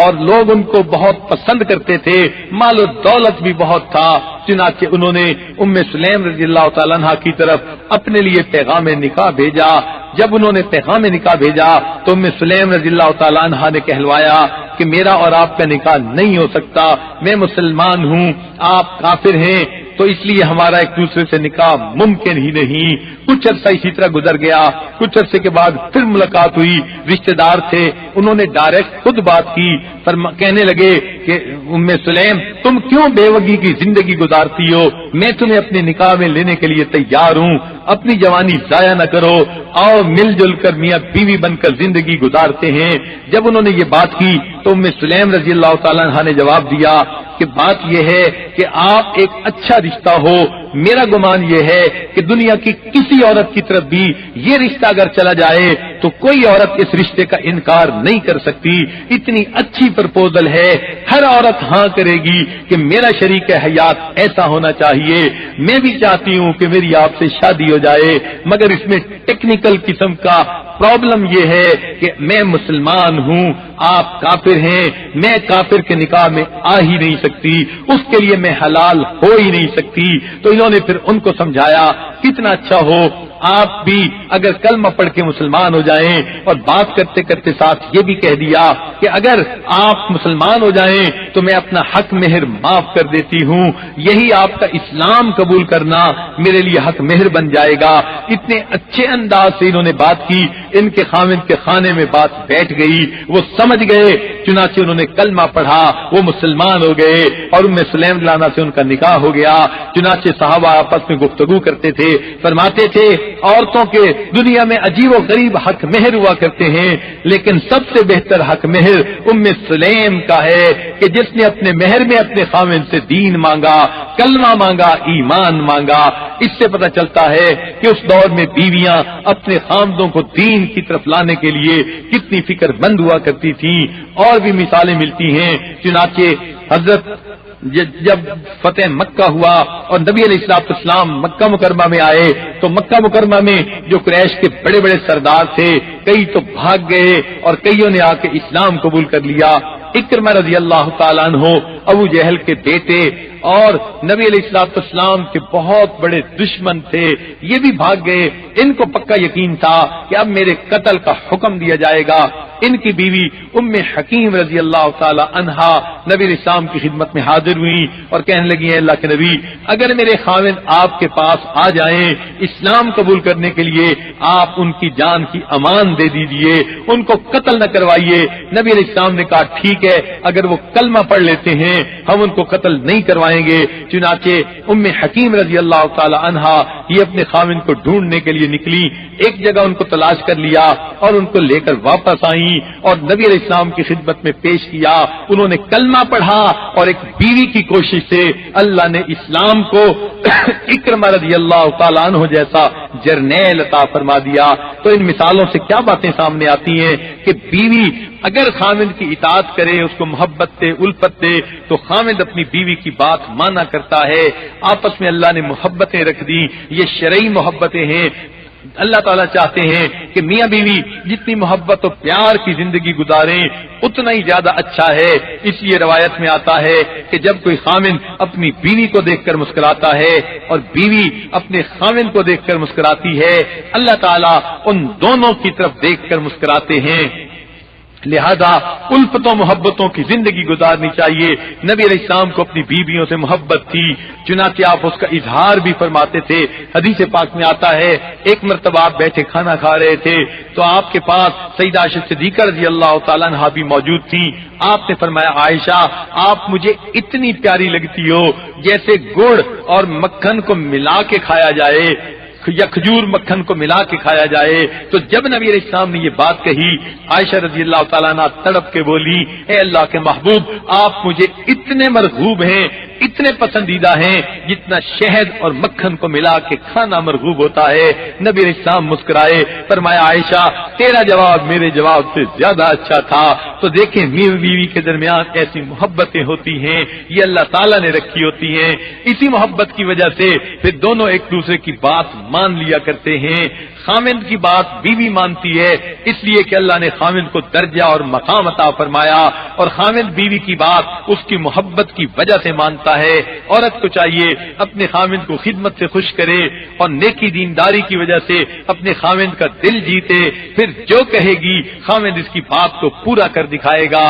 اور لوگ ان کو بہت پسند کرتے تھے، مال و دولت بھی بہت تھا۔ چنانچہ انہوں نے ام سلیم رضی اللہ تعالیٰ عنہ کی طرف اپنے لیے پیغام نکاح بھیجا۔ جب انہوں نے پیغام نکاح بھیجا تو ام سلیم رضی اللہ تعالیٰ عنہ نے کہلوایا کہ میرا اور آپ کا نکاح نہیں ہو سکتا، میں مسلمان ہوں، آپ کافر ہیں، تو اس لیے ہمارا ایک دوسرے سے نکاح ممکن ہی نہیں۔ کچھ عرصہ اسی طرح گزر گیا، کچھ عرصے کے بعد پھر ملاقات ہوئی، رشتہ دار تھے، انہوں نے ڈائریکٹ خود بات کی، کہنے لگے کہ ام سلیم تم کیوں بیوگی کی زندگی گزارتی ہو، میں تمہیں اپنے نکاح میں لینے کے لیے تیار ہوں، اپنی جوانی ضائع نہ کرو، آؤ مل جل کر میاں بیوی بن کر زندگی گزارتے ہیں۔ جب انہوں نے یہ بات کی تو ام سلیم رضی اللہ تعالیٰ عنہ نے جواب دیا کہ بات یہ ہے کہ آپ ایک اچھا رشتہ ہو، میرا گمان یہ ہے کہ دنیا کی کسی عورت کی طرف بھی یہ رشتہ اگر چلا جائے تو کوئی عورت اس رشتے کا انکار نہیں کر سکتی، اتنی اچھی پرپوزل ہے، ہر عورت ہاں کرے گی کہ میرا شریک حیات ایسا ہونا چاہیے، میں بھی چاہتی ہوں کہ میری آپ سے شادی ہو جائے، مگر اس میں ٹیکنیکل قسم کا پرابلم یہ ہے کہ میں مسلمان ہوں، آپ کافر ہیں، میں کافر کے نکاح میں آ ہی نہیں سکتی، اس کے لیے میں حلال ہو ہی نہیں سکتی۔ تو انہوں نے پھر ان کو سمجھایا کتنا اچھا ہو آپ بھی اگر کلمہ پڑھ کے مسلمان ہو جائیں، اور بات کرتے کرتے ساتھ یہ بھی کہہ دیا کہ اگر آپ مسلمان ہو جائیں تو میں اپنا حق مہر معاف کر دیتی ہوں، یہی آپ کا اسلام قبول کرنا میرے لیے حق مہر بن جائے گا۔ اتنے اچھے انداز سے انہوں نے بات کی، ان کے خامد کے خانے میں بات بیٹھ گئی، وہ سمجھ گئے، چنانچہ انہوں نے کلمہ پڑھا، وہ مسلمان ہو گئے اور ام سلیم لانا سے ان کا نکاح ہو گیا۔ چنانچہ صحابہ آپس میں گفتگو کرتے تھے، فرماتے تھے عورتوں کے دنیا میں عجیب و غریب حق مہر ہوا کرتے ہیں، لیکن سب سے بہتر حق مہر ام سلیم کا ہے کہ جس نے اپنے مہر میں اپنے خامد سے دین مانگا، کلمہ مانگا، ایمان مانگا۔ اس سے پتہ چلتا ہے کہ اس دور میں بیویاں اپنے خامدوں کو دین کی طرف لانے کے لیے کتنی فکر مند ہوا کرتی تھیں، اور بھی مثالیں ملتی ہیں۔ چنانچہ حضرت جب فتح مکہ ہوا اور نبی علیہ السلام مکہ مکرمہ میں آئے تو مکہ مکرمہ میں جو قریش کے بڑے بڑے سردار تھے، کئی تو بھاگ گئے اور کئیوں نے آ کے اسلام قبول کر لیا۔ اکرمہ رضی اللہ تعالیٰ عنہ ابو جہل کے بیٹے اور نبی علیہ الصلوۃ والسلام کے بہت بڑے دشمن تھے، یہ بھی بھاگ گئے۔ ان کو پکا یقین تھا کہ اب میرے قتل کا حکم دیا جائے گا۔ ان کی بیوی ام حکیم رضی اللہ تعالی عنہا نبی علیہ السلام کی خدمت میں حاضر ہوئی اور کہنے لگی، اللہ کے نبی، اگر میرے خاوند آپ کے پاس آ جائیں اسلام قبول کرنے کے لیے، آپ ان کی جان کی امان دے دیجئے، ان کو قتل نہ کروائیے۔ نبی علیہ السلام نے کہا ٹھیک ہے، اگر وہ کلمہ پڑھ لیتے ہیں ہم ان کو قتل نہیں کروائیں گے۔ چنانچہ ام حکیم رضی اللہ تعالی عنہا یہ اپنے خاوند کو ڈھونڈنے کے لیے نکلی، ایک جگہ ان کو تلاش کر لیا اور ان کو لے کر واپس آئیں اور نبی علیہ السلام کی خدمت میں پیش کیا۔ انہوں نے کلمہ پڑھا اور ایک بیوی کی کوشش سے اللہ نے اسلام کو اکرمہ رضی اللہ تعالیٰ عنہ جیسا جرنیل عطا فرما دیا۔ تو ان مثالوں سے کیا باتیں سامنے آتی ہیں کہ بیوی اگر خاوند کی اطاعت کرے، اس کو محبت دے، الفت دے، تو خاوند اپنی بیوی کی بات مانا کرتا ہے۔ آپس میں اللہ نے محبتیں رکھ دی، یہ شرعی محبتیں ہیں۔ اللہ تعالیٰ چاہتے ہیں کہ میاں بیوی جتنی محبت و پیار کی زندگی گزاریں اتنا ہی زیادہ اچھا ہے۔ اس لیے روایت میں آتا ہے کہ جب کوئی خاوند اپنی بیوی کو دیکھ کر مسکراتا ہے اور بیوی اپنے خاوند کو دیکھ کر مسکراتی ہے، اللہ تعالیٰ ان دونوں کی طرف دیکھ کر مسکراتے ہیں۔ لہذا الفتوں محبتوں کی زندگی گزارنی چاہیے۔ نبی علیہ السلام کو اپنی بیویوں سے محبت تھی، چنانچہ آپ اس کا اظہار بھی فرماتے تھے۔ حدیث پاک میں آتا ہے ایک مرتبہ آپ بیٹھے کھانا کھا رہے تھے تو آپ کے پاس سیدہ عائشہ صدیقہ رضی اللہ تعالیٰ عنہا بھی موجود تھیں۔ آپ نے فرمایا عائشہ آپ مجھے اتنی پیاری لگتی ہو جیسے گڑ اور مکھن کو ملا کے کھایا جائے یا کھجور مکھن کو ملا کے کھایا جائے۔ تو جب نبی علیہ السلام نے یہ بات کہی، عائشہ رضی اللہ تعالیٰ عنہ تڑپ کے بولی، اے اللہ کے محبوب آپ مجھے اتنے مرغوب ہیں، اتنے پسندیدہ ہیں جتنا شہد اور مکھن کو ملا کے کھانا مرغوب ہوتا ہے۔ نبی علیہ السلام مسکرائے، فرمایا عائشہ تیرا جواب میرے جواب سے زیادہ اچھا تھا۔ تو دیکھیں میاں بیوی کے درمیان ایسی محبتیں ہوتی ہیں، یہ اللہ تعالیٰ نے رکھی ہوتی ہیں۔ اسی محبت کی وجہ سے پھر دونوں ایک دوسرے کی بات مان لیا کرتے ہیں۔ خاوند کی بات بیوی مانتی ہے اس لیے کہ اللہ نے خاوند کو درجہ اور مقام عطا فرمایا، اور خاوند بیوی کی بات اس کی محبت کی وجہ سے مانتا ہے۔ عورت کو چاہیے اپنے خاوند کو خدمت سے خوش کرے اور نیکی دینداری کی وجہ سے اپنے خاوند کا دل جیتے، پھر جو کہے گی خاوند اس کی بات کو پورا کر دکھائے گا۔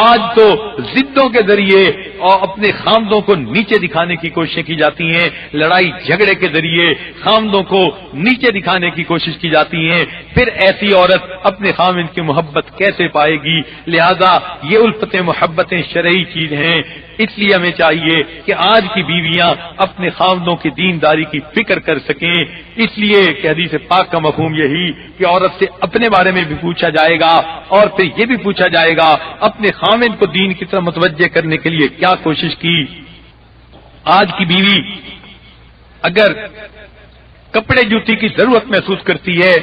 آج تو ضدوں کے ذریعے اور اپنے خاوندوں کو نیچے دکھانے کی کوششیں کی جاتی ہیں، لڑائی جھگڑے کے ذریعے خاوندوں کو نیچے دکھانے کی کوشش کی جاتی ہیں، پھر ایسی عورت اپنے خاوند کی محبت کیسے پائے گی؟ لہذا یہ الفتیں محبتیں شرعی چیز ہیں۔ اس لیے ہمیں چاہیے کہ آج کی بیویاں اپنے خاوندوں کی دینداری کی فکر کر سکیں۔ اس لیے کہ حدیث پاک کا مفہوم یہی کہ عورت سے اپنے بارے میں بھی پوچھا جائے گا اور پھر یہ بھی پوچھا جائے گا اپنے خاوند کو دین کی طرف متوجہ کرنے کے لیے کیا کوشش کی۔ آج کی بیوی اگر کپڑے جوتی کی ضرورت محسوس کرتی ہے،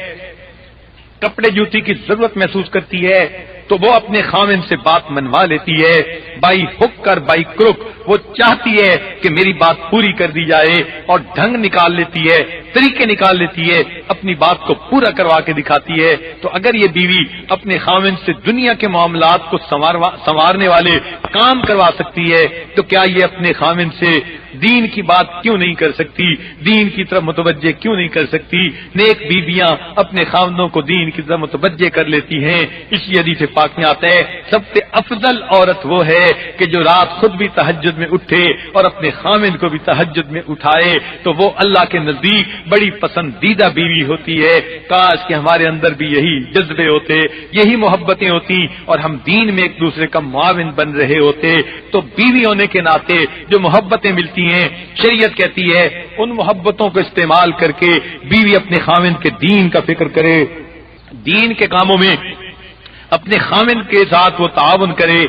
کپڑے جوتی کی ضرورت محسوس کرتی ہے تو وہ اپنے خاوند سے بات منوا لیتی ہے، بائی ہک کر بائی کروک وہ چاہتی ہے کہ میری بات پوری کر دی جائے اور ڈھنگ نکال لیتی ہے، طریقے نکال لیتی ہے، اپنی بات کو پورا کروا کے دکھاتی ہے۔ تو اگر یہ بیوی اپنے خاوند سے دنیا کے معاملات کو سنوارنے والے کام کروا سکتی ہے تو کیا یہ اپنے خاوند سے دین کی بات کیوں نہیں کر سکتی، دین کی طرف متوجہ کیوں نہیں کر سکتی؟ نیک بیویاں اپنے خاوندوں کو دین کی طرف متوجہ کر لیتی ہیں۔ اس لیے حدیث پاک میں آتا ہے سب سے افضل عورت وہ ہے کہ جو رات خود بھی تہجد میں اٹھے اور اپنے خاوند کو بھی تہجد میں اٹھائے، تو وہ اللہ کے نزدیک بڑی پسندیدہ بیوی ہوتی ہے۔ کاش کہ ہمارے اندر بھی یہی جذبے ہوتے، یہی محبتیں ہوتی اور ہم دین میں ایک دوسرے کا معاون بن رہے ہوتے۔ تو بیوی ہونے کے ناطے جو محبتیں ملتی ہیں، شریعت کہتی ہے ان محبتوں کو استعمال کر کے بیوی اپنے خاوند کے دین کا فکر کرے، دین کے کاموں میں اپنے خاوند کے ساتھ وہ تعاون کرے۔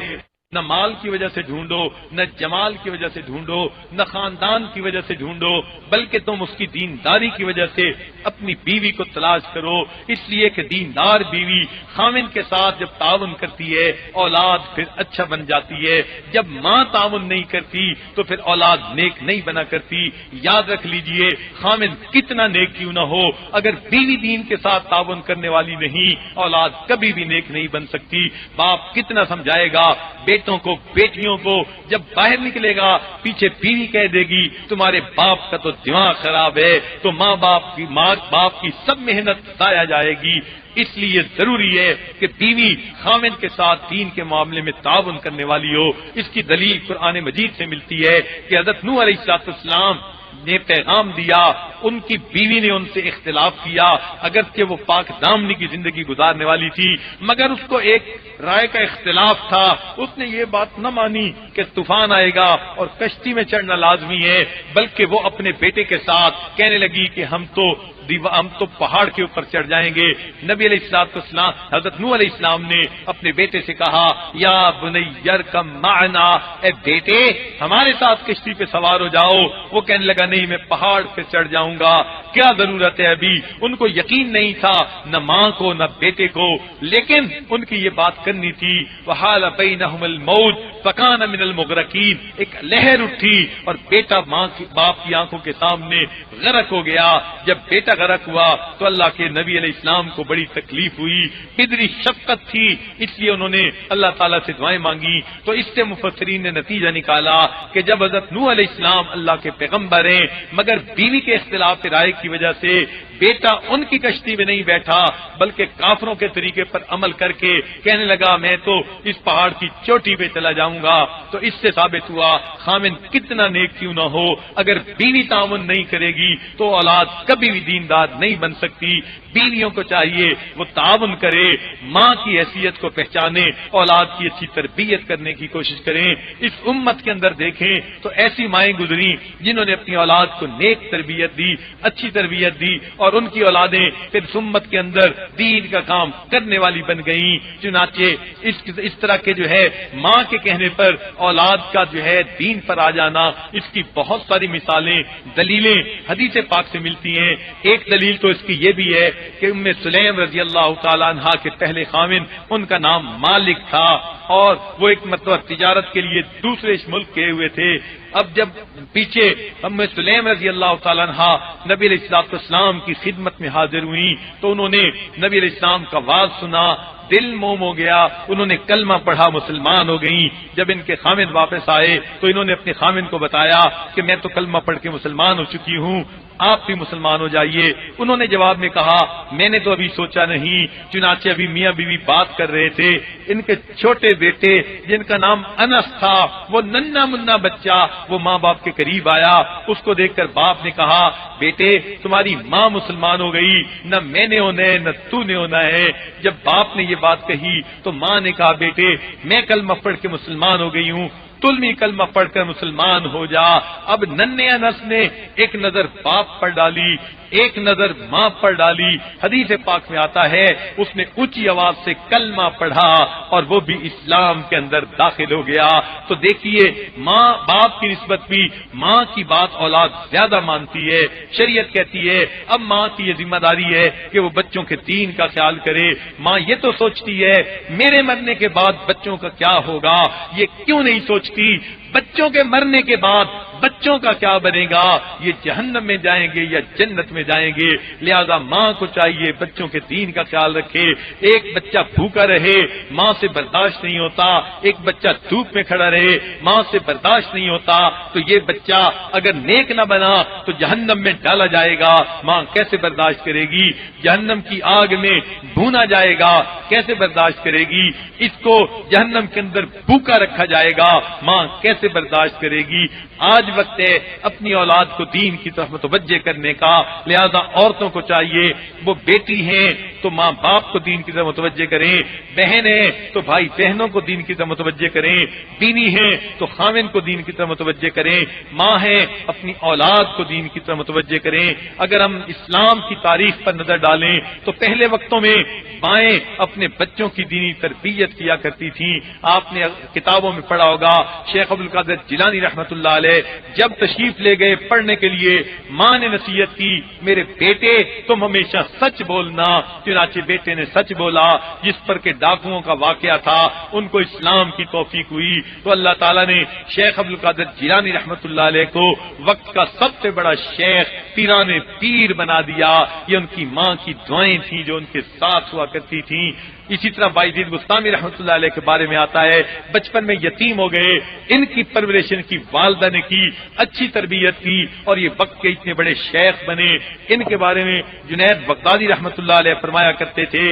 نہ مال کی وجہ سے ڈھونڈو، نہ جمال کی وجہ سے ڈھونڈو، نہ خاندان کی وجہ سے ڈھونڈو، بلکہ تم اس کی دینداری کی وجہ سے اپنی بیوی کو تلاش کرو۔ اس لیے کہ دیندار بیوی خاوند کے ساتھ جب تعاون کرتی ہے اولاد پھر اچھا بن جاتی ہے۔ جب ماں تعاون نہیں کرتی تو پھر اولاد نیک نہیں بنا کرتی۔ یاد رکھ لیجئے خاوند کتنا نیک کیوں نہ ہو، اگر بیوی دین کے ساتھ تعاون کرنے والی نہیں، اولاد کبھی بھی نیک نہیں بن سکتی۔ باپ کتنا سمجھائے گا، بیٹا بیٹوں کو بیٹیوں کو جب باہر نکلے گا پیچھے بیوی کہہ دے گی تمہارے باپ کا تو دماغ خراب ہے، تو ماں باپ کی سب محنت ضائع جائے گی۔ اس لیے ضروری ہے کہ بیوی خاوند کے ساتھ دین کے معاملے میں تعاون کرنے والی ہو۔ اس کی دلیل قرآن مجید سے ملتی ہے کہ حضرت نوح علیہ السلام نے پیغام دیا، ان کی بیوی نے ان سے اختلاف کیا، اگرچہ وہ پاک دامنی کی زندگی گزارنے والی تھی مگر اس کو ایک رائے کا اختلاف تھا، اس نے یہ بات نہ مانی کہ طوفان آئے گا اور کشتی میں چڑھنا لازمی ہے، بلکہ وہ اپنے بیٹے کے ساتھ کہنے لگی کہ ہم تو پہاڑ کے اوپر چڑھ جائیں گے۔ نبی علیہ السلام حضرت نوح علیہ السلام نے اپنے بیٹے سے کہا یا بنی ارکب معنا، اے بیٹے ہمارے ساتھ کشتی پہ سوار ہو جاؤ۔ وہ کہنے لگا نہیں میں پہاڑ پہ چڑھ جاؤں گا، کیا ضرورت ہے ابھی۔ ان کو یقین نہیں تھا نہ ماں کو نہ بیٹے کو، لیکن ان کی یہ بات کرنی تھی۔ وحال بینہم الموج فکان من المغرقین، ایک لہر اٹھی اور بیٹا باپ کی آنکھوں کے سامنے غرق ہو گیا۔ جب بیٹا غرق ہوا تو اللہ کے نبی علیہ السلام کو بڑی تکلیف ہوئی، قدری شفقت تھی، اس لیے انہوں نے اللہ تعالیٰ سے دعائیں مانگی۔ تو اس سے مفسرین نے نتیجہ نکالا کہ جب حضرت نوح علیہ السلام اللہ کے پیغمبر ہیں مگر بیوی کے اختلاف رائے کی وجہ سے بیٹا ان کی کشتی میں نہیں بیٹھا بلکہ کافروں کے طریقے پر عمل کر کے کہنے لگا میں تو اس پہاڑ کی چوٹی پہ چلا جاؤں گا، تو اس سے ثابت ہوا خامن کتنا نیک کیوں نہ ہو، اگر بیوی تعاون نہیں کرے گی تو اولاد کبھی بھی دیندار نہیں بن سکتی۔ بیویوں کو چاہیے وہ تعاون کرے، ماں کی حیثیت کو پہچانے، اولاد کی اچھی تربیت کرنے کی کوشش کریں۔ اس امت کے اندر دیکھیں تو ایسی مائیں گزری جنہوں نے اپنی اولاد کو نیک تربیت دی، اچھی تربیت دی، اور ان کی اولادیں پھر امت کے اندر دین کا کام کرنے والی بن گئیں۔ چنانچہ اس طرح کے جو ہے ماں کے کہنے پر اولاد کا جو ہے دین پر آ جانا، اس کی بہت ساری مثالیں دلیلیں حدیث پاک سے ملتی ہیں۔ ایک دلیل تو اس کی یہ بھی ہے کہ ام سلیم رضی اللہ تعالیٰ عنہا کے پہلے خاوند ان کا نام مالک تھا اور وہ ایک مرتبہ تجارت کے لیے دوسرے ملک گئے ہوئے تھے۔ اب جب پیچھے ام سلیم رضی اللہ تعالیٰ عنہا نبی علیہ السلام کی خدمت میں حاضر ہوئی تو انہوں نے نبی علیہ السلام کا واز سنا، دل موم ہو گیا، انہوں نے کلمہ پڑھا، مسلمان ہو گئیں۔ جب ان کے خامد واپس آئے تو انہوں نے اپنے خامد کو بتایا کہ میں تو کلمہ پڑھ کے مسلمان ہو چکی ہوں، آپ بھی مسلمان ہو جائیے۔ انہوں نے جواب میں کہا میں نے تو ابھی سوچا نہیں، چنانچہ ابھی میاں بیوی بات کر رہے تھے، ان کے چھوٹے بیٹے جن کا نام انس تھا، وہ ننھا منا بچہ وہ ماں باپ کے قریب آیا، اس کو دیکھ کر باپ نے کہا بیٹے تمہاری ماں مسلمان ہو گئی، نہ میں نے ہونا ہے نہ تو نے ہونا ہے۔ جب باپ نے یہ بات کہی تو ماں نے کہا بیٹے میں کلمہ پڑھ کے مسلمان ہو گئی ہوں، تم بھی کلمہ پڑھ کر مسلمان ہو جا۔ اب ننھے انس نے ایک نظر باپ پر ڈالی، ایک نظر ماں پر ڈالی۔ حدیث پاک میں آتا ہے اس نے اونچی آواز سے کلمہ پڑھا اور وہ بھی اسلام کے اندر داخل ہو گیا۔ تو دیکھیے ماں باپ کی نسبت بھی ماں کی بات اولاد زیادہ مانتی ہے۔ شریعت کہتی ہے اب ماں کی یہ ذمہ داری ہے کہ وہ بچوں کے دین کا خیال کرے۔ ماں یہ تو سوچتی ہے میرے مرنے کے بعد بچوں کا کیا ہوگا، یہ کیوں نہیں سوچتی بچوں کے مرنے کے بعد بچوں کا کیا بنے گا، یہ جہنم میں جائیں گے یا جنت میں جائیں گے۔ لہذا ماں کو چاہیے بچوں کے دین کا خیال رکھے۔ ایک بچہ بھوکا رہے ماں سے برداشت نہیں ہوتا، ایک بچہ دھوپ میں کھڑا رہے ماں سے برداشت نہیں ہوتا، تو یہ بچہ اگر نیک نہ بنا تو جہنم میں ڈالا جائے گا، ماں کیسے برداشت کرے گی؟ جہنم کی آگ میں بھونا جائے گا، کیسے برداشت کرے گی؟ اس کو جہنم کے اندر بھوکا رکھا جائے گا، ماں کیسے برداشت کرے گی؟ آج وقت ہے اپنی اولاد کو دین کی طرف متوجہ کرنے کا۔ لہذا عورتوں کو چاہیے وہ بیٹی ہیں تو ماں باپ کو دین کی طرف متوجہ کریں، بہن ہیں تو بھائی بہنوں کو دین کی طرف متوجہ کریں، بیوی ہیں تو خاوند کو دین کی طرف متوجہ کریں، ماں ہیں اپنی اولاد کو دین کی طرف متوجہ کریں۔ اگر ہم اسلام کی تاریخ پر نظر ڈالیں تو پہلے وقتوں میں مائیں اپنے بچوں کی دینی تربیت کیا کرتی تھیں۔ آپ نے کتابوں میں پڑھا ہوگا شیخ عبدالقادر جیلانی رحمۃ اللہ علیہ جب تشریف لے گئے پڑھنے کے لیے ماں نے نصیحت کی میرے بیٹے تم ہمیشہ سچ بولنا، چنانچہ بیٹے نے سچ بولا، جس پر کہ ڈاکوؤں کا واقعہ تھا ان کو اسلام کی توفیق ہوئی۔ تو اللہ تعالیٰ نے شیخ عبدالقادر جیلانی رحمۃ اللہ علیہ کو وقت کا سب سے بڑا شیخ پیران پیر بنا دیا۔ یہ ان کی ماں کی دعائیں تھیں جو ان کے ساتھ ہوا کرتی تھیں۔ اسی طرح بایزید بستامی رحمۃ اللہ علیہ کے بارے میں آتا ہے بچپن میں یتیم ہو گئے، ان کی پرورش ان کی والدہ نے کی، اچھی تربیت کی اور یہ وقت کے اتنے بڑے شیخ بنے۔ ان کے بارے میں جنید بغدادی رحمۃ اللہ علیہ فرمایا کرتے تھے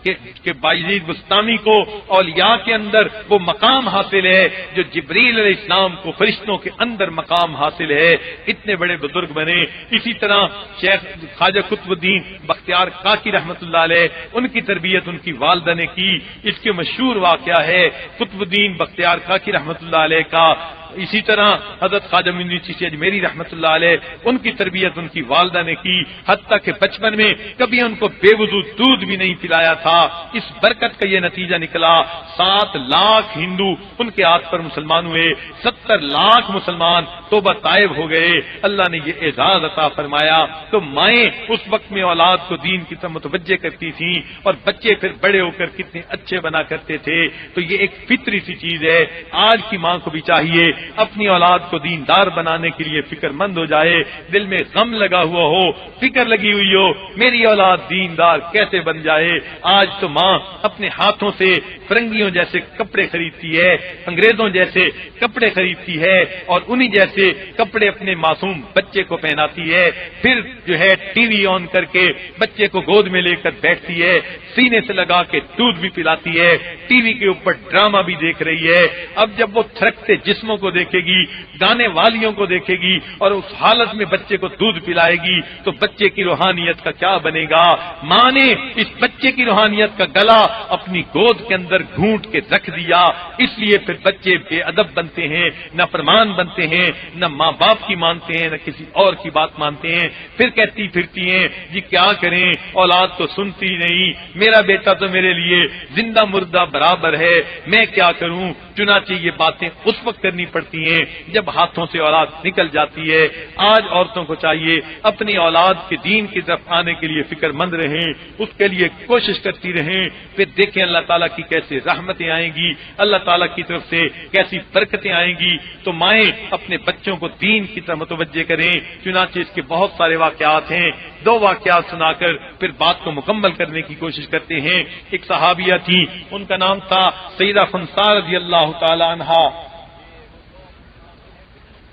کہ بایزید بستامی کو اولیاء کے اندر وہ مقام حاصل ہے جو جبریل علیہ السلام کو فرشتوں کے اندر مقام حاصل ہے، اتنے بڑے بزرگ بنے۔ اسی طرح شیخ خواجہ قطب الدین بختیار کاکی رحمۃ اللہ علیہ، ان کی تربیت ان کی والدہ نے کی۔ اس کے مشہور واقعہ ہے قطب الدین بختیار کاکی رحمۃ اللہ علیہ کا۔ اسی طرح حضرت خواجہ معین الدین چشتی اجمیری رحمۃ اللہ علیہ، ان کی تربیت ان کی والدہ نے کی، حتیٰ کہ بچپن میں کبھی ان کو بے وضو دودھ بھی نہیں پلایا تھا۔ اس برکت کا یہ نتیجہ نکلا 7 لاکھ ہندو ان کے ہاتھ پر مسلمان ہوئے، 70 لاکھ مسلمان توبہ طائب ہو گئے۔ اللہ نے یہ اعزاز عطا فرمایا۔ تو مائیں اس وقت میں اولاد کو دین کی طرف متوجہ کرتی تھیں اور بچے پھر بڑے ہو کر کتنے اچھے بنا کرتے تھے۔ تو یہ ایک فطری سی چیز ہے۔ آج کی ماں کو بھی چاہیے اپنی اولاد کو دیندار بنانے کے لیے فکر مند ہو جائے، دل میں غم لگا ہوا ہو، فکر لگی ہوئی ہو میری اولاد دیندار کیسے بن جائے۔ آج تو ماں اپنے ہاتھوں سے فرنگیوں جیسے کپڑے خریدتی ہے، انگریزوں جیسے کپڑے خریدتی ہے اور انہی جیسے کپڑے اپنے معصوم بچے کو پہناتی ہے، پھر جو ہے ٹی وی آن کر کے بچے کو گود میں لے کر بیٹھتی ہے، سینے سے لگا کے دودھ بھی پلاتی ہے، ٹی وی کے اوپر ڈرامہ بھی دیکھ رہی ہے۔ اب جب وہ تھرکتے جسموں کو دیکھے گی، گانے والیوں کو دیکھے گی اور اس حالت میں بچے کو دودھ پلائے گی تو بچے کی روحانیت کا کیا بنے گا؟ ماں نے اس بچے کی روحانیت کا گلا اپنی گود کے اندر گھونٹ کے رکھ دیا، اس لیے پھر بچے بے ادب بنتے ہیں، نہ فرمان بنتے ہیں، نہ ماں باپ کی مانتے ہیں، نہ کسی اور کی بات مانتے ہیں، پھر کہتی پھرتی ہیں جی کیا کریں اولاد تو سنتی نہیں، میرا بیٹا تو میرے لیے زندہ مردہ برابر ہے، میں کیا کروں؟ چنانچہ یہ باتیں اس وقت کرنی پڑتی ہیں جب ہاتھوں سے اولاد نکل جاتی ہے۔ آج عورتوں کو چاہیے اپنی اولاد کے دین کی طرف آنے کے لیے فکر مند رہیں، اس کے لیے کوشش کرتی رہیں، پھر دیکھیں اللہ تعالیٰ کی کیسے رحمتیں آئیں گی، اللہ تعالیٰ کی طرف سے کیسی برکتیں آئیں گی۔ تو مائیں اپنے بچوں کو دین کی طرف متوجہ کریں۔ چنانچہ اس کے بہت سارے واقعات ہیں، 2 واقعات سنا کر پھر بات کو مکمل کرنے کی کوشش کرتے ہیں۔ ایک صحابیہ تھی، ان کا نام تھا سیدہ خنسا رضی اللہ تعالی عنہا۔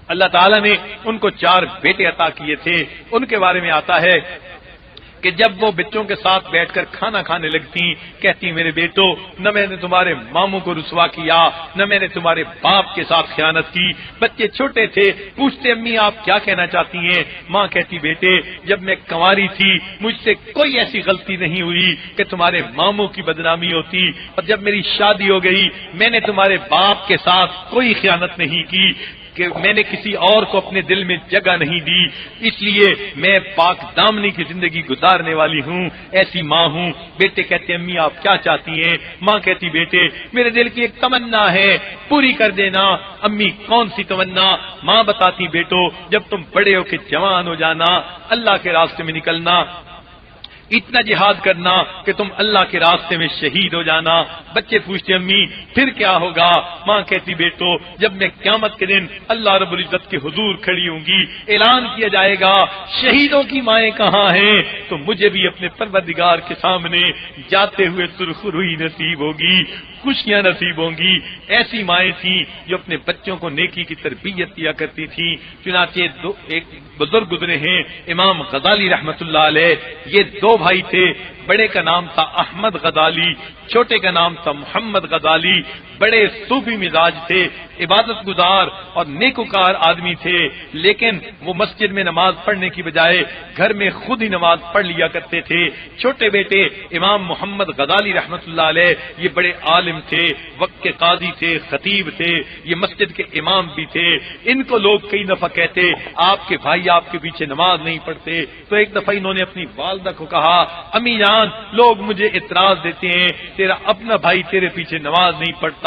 اللہ تعالیٰ نے ان کو 4 بیٹے عطا کیے تھے۔ ان کے بارے میں آتا ہے کہ جب وہ بچوں کے ساتھ بیٹھ کر کھانا کھانے لگتی کہتی میرے بیٹو نہ میں نے تمہارے ماموں کو رسوا کیا نہ میں نے تمہارے باپ کے ساتھ خیانت کی۔ بچے چھوٹے تھے، پوچھتے امی آپ کیا کہنا چاہتی ہیں؟ ماں کہتی بیٹے جب میں کنواری تھی مجھ سے کوئی ایسی غلطی نہیں ہوئی کہ تمہارے ماموں کی بدنامی ہوتی، اور جب میری شادی ہو گئی میں نے تمہارے باپ کے ساتھ کوئی خیانت نہیں کی، کہ میں نے کسی اور کو اپنے دل میں جگہ نہیں دی، اس لیے میں پاک دامنی کی زندگی گزارنے والی ہوں، ایسی ماں ہوں۔ بیٹے کہتے امی آپ کیا چاہتی ہیں؟ ماں کہتی بیٹے میرے دل کی ایک تمنا ہے پوری کر دینا۔ امی کون سی تمنا؟ ماں بتاتی بیٹو جب تم بڑے ہو کے جوان ہو جانا، اللہ کے راستے میں نکلنا، اتنا جہاد کرنا کہ تم اللہ کے راستے میں شہید ہو جانا۔ بچے پوچھتے امی پھر کیا ہوگا؟ ماں کہتی بیٹو جب میں قیامت کے دن اللہ رب العزت کے حضور کھڑی ہوں گی، اعلان کیا جائے گا شہیدوں کی مائیں کہاں ہیں، تو مجھے بھی اپنے پروردگار کے سامنے جاتے ہوئے سرخ روئی نصیب ہوگی، خوشیاں نصیب ہوں گی۔ ایسی مائیں تھیں جو اپنے بچوں کو نیکی کی تربیت دیا کرتی تھیں۔ چنانچہ ایک بزرگ گزرے ہیں امام غزالی رحمت اللہ علیہ، یہ 2 بھائی تھے، بڑے کا نام تھا احمد غزالی، چھوٹے کا نام تھا محمد غزالی۔ بڑے صوفی مزاج تھے، عبادت گزار اور نیکوکار آدمی تھے، لیکن وہ مسجد میں نماز پڑھنے کی بجائے گھر میں خود ہی نماز پڑھ لیا کرتے تھے۔ چھوٹے بیٹے امام محمد غزالی رحمت اللہ علیہ یہ بڑے عالم تھے، وقت کے قاضی تھے، خطیب تھے، یہ مسجد کے امام بھی تھے۔ ان کو لوگ کئی دفعہ کہتے آپ کے بھائی آپ کے پیچھے نماز نہیں پڑھتے، تو ایک دفعہ انہوں نے اپنی والدہ کو کہا امی جان لوگ مجھے اعتراض دیتے ہیں تیرا اپنا بھائی تیرے پیچھے نماز نہیں پڑھتا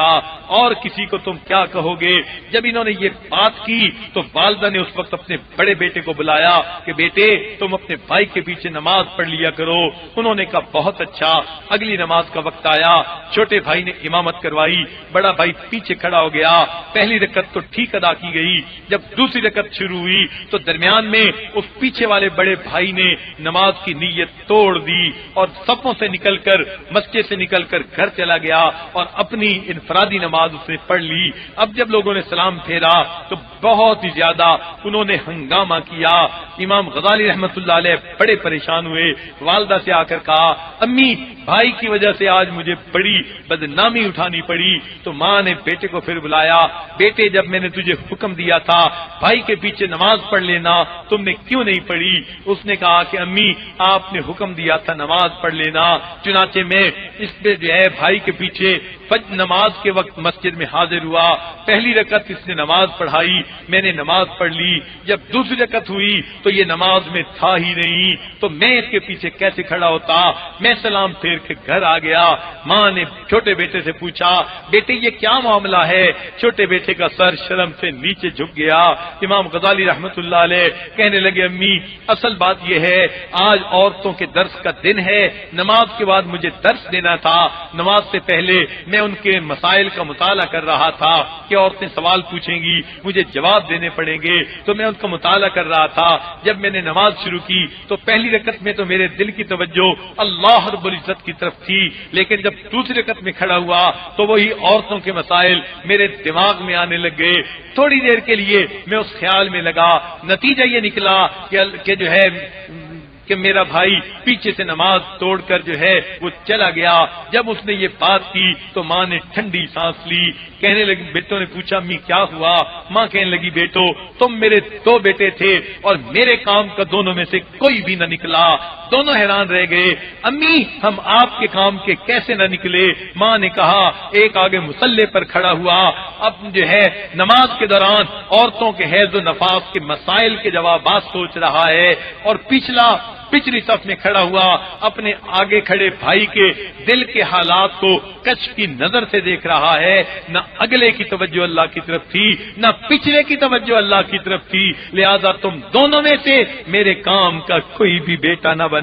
اور کسی کو تم کیا کہو گے؟ جب انہوں نے یہ بات کی تو والدہ نے اس وقت اپنے بڑے بیٹے کو بلایا کہ بیٹے تم اپنے بھائی کے پیچھے نماز پڑھ لیا کرو۔ انہوں نے کہا بہت اچھا۔ اگلی نماز کا وقت آیا، چھوٹے بھائی نے امامت کروائی، بڑا بھائی پیچھے کھڑا ہو گیا۔ پہلی رکعت تو ٹھیک ادا کی گئی، جب دوسری رکعت شروع ہوئی تو درمیان میں اس پیچھے والے بڑے بھائی نے نماز کی نیت توڑ دی اور صفوں سے نکل کر مسجد سے نکل کر گھر چلا گیا اور اپنی انفرادی نماز اس نے پڑھ لی۔ اب جب لوگوں نے سلام پھیرا تو بہت ہی زیادہ انہوں نے ہنگامہ کیا۔ امام غزالی رحمت اللہ علیہ بڑے پریشان ہوئے، والدہ سے آ کر کہا امی بھائی کی وجہ سے آج مجھے بڑی بدنامی اٹھانی پڑی۔ تو ماں نے بیٹے کو پھر بلایا، بیٹے جب میں نے تجھے حکم دیا تھا بھائی کے پیچھے نماز پڑھ لینا تم نے کیوں نہیں پڑھی؟ اس نے کہا کہ امی آپ نے حکم دیا تھا نماز پڑھ لینا، چنانچہ میں اس پہ جو ہے بھائی کے پیچھے نماز کے وقت مسجد میں حاضر ہوا، پہلی رکعت اس نے نماز پڑھائی، میں نے نماز پڑھ لی، جب دوسری رکعت ہوئی تو یہ نماز میں تھا ہی نہیں، تو میں اس کے پیچھے کیسے کھڑا ہوتا؟ میں سلام پھیر کے گھر آ گیا۔ ماں نے چھوٹے بیٹے سے پوچھا بیٹے یہ کیا معاملہ ہے؟ چھوٹے بیٹے کا سر شرم سے نیچے جھک گیا۔ امام غزالی رحمت اللہ علیہ کہنے لگے امی اصل بات یہ ہے آج عورتوں کے درس کا دن ہے، نماز کے بعد مجھے درس دینا تھا، نماز سے پہلے میں ان کے مسائل کا مطالعہ کر رہا تھا کہ عورتیں سوال پوچھیں گی مجھے جواب دینے پڑیں گے، تو میں ان کا مطالعہ کر رہا تھا۔ جب میں نے نماز شروع کی تو پہلی رکعت میں تو میرے دل کی توجہ اللہ رب العزت کی طرف تھی، لیکن جب دوسری رکعت میں کھڑا ہوا تو وہی عورتوں کے مسائل میرے دماغ میں آنے لگ گئے۔ تھوڑی دیر کے لیے میں اس خیال میں لگا، نتیجہ یہ نکلا کہ جو ہے کہ میرا بھائی پیچھے سے نماز توڑ کر جو ہے وہ چلا گیا۔ جب اس نے یہ بات کی تو ماں نے ٹھنڈی سانس لی، کہنے لگی بیٹوں نے پوچھا امی کیا ہوا؟ ماں کہنے لگی بیٹو تم میرے دو بیٹے تھے اور میرے کام کا دونوں میں سے کوئی بھی نہ نکلا۔ دونوں حیران رہ گئے، امی ہم آپ کے کام کے کیسے نہ نکلے؟ ماں نے کہا ایک آگے مصلی پر کھڑا ہوا، اب جو ہے نماز کے دوران عورتوں کے حیض و نفاس کے مسائل کے جوابات سوچ رہا ہے، اور پچھلی صف میں کھڑا ہوا اپنے آگے کھڑے بھائی کے دل کے حالات کو کشف کی نظر سے دیکھ رہا ہے۔ نہ اگلے کی توجہ اللہ کی طرف تھی نہ پچھلے کی توجہ اللہ کی طرف تھی، لہذا تم دونوں میں سے میرے کام کا کوئی بھی بیٹا نہ بنا۔